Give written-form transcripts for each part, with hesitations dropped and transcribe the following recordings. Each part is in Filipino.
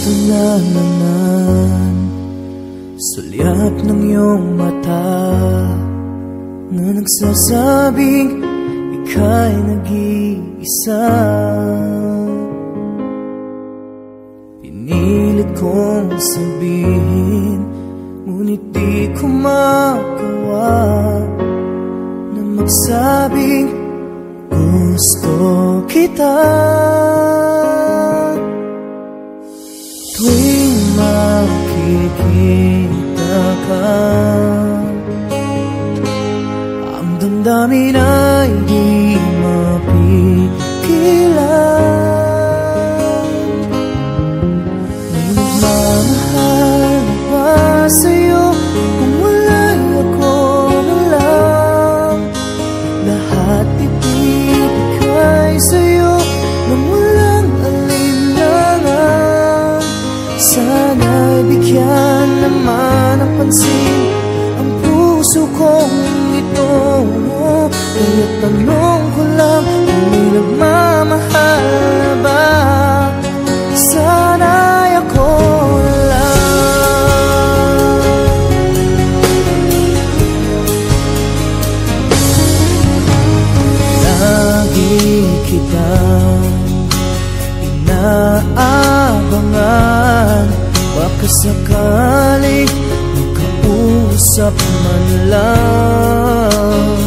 Ito na naman, sulyap ng iyong mata na nagsasabing ika'y nag-iisa. Pinilit kong sabihin, ngunit di ko magawa na magsabing gusto kita. Tuwing makikita ka, ang damdamin ay di mapigilan. May nagmamahal na ba sa'yo kung wala'y ako na lang? Lahat ibibigay sa'yo nang walang alinlangan. Sana'y bigyan naman ng pansin ang puso kong ito. Kaya tanong ko lang kung may nagmamahal ba? Sana'y ako lang. Lagi kitang inaabangan, baka sakaling makausap man lang.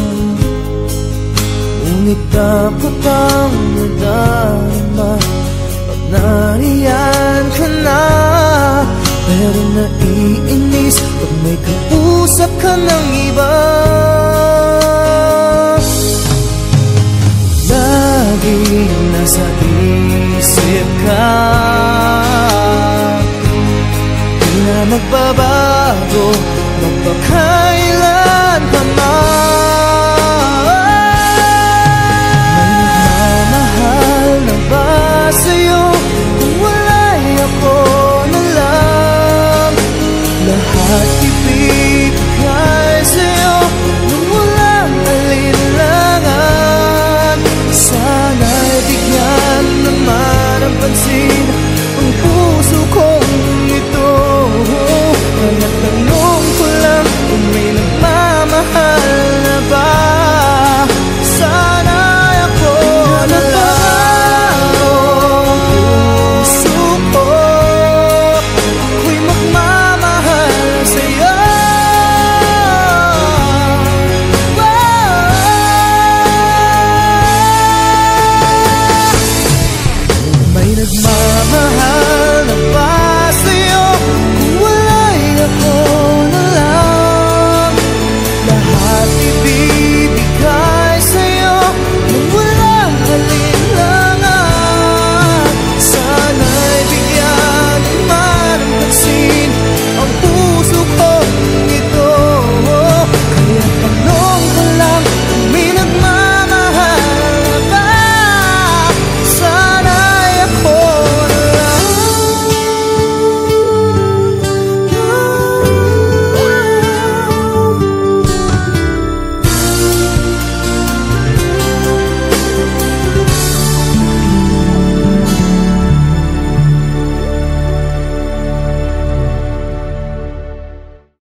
Ngunit takot ang nadama pag nariyan ka na. Pero naiinis pag may kausap ka ng iba. Laging nasa isip ka, di na magbabago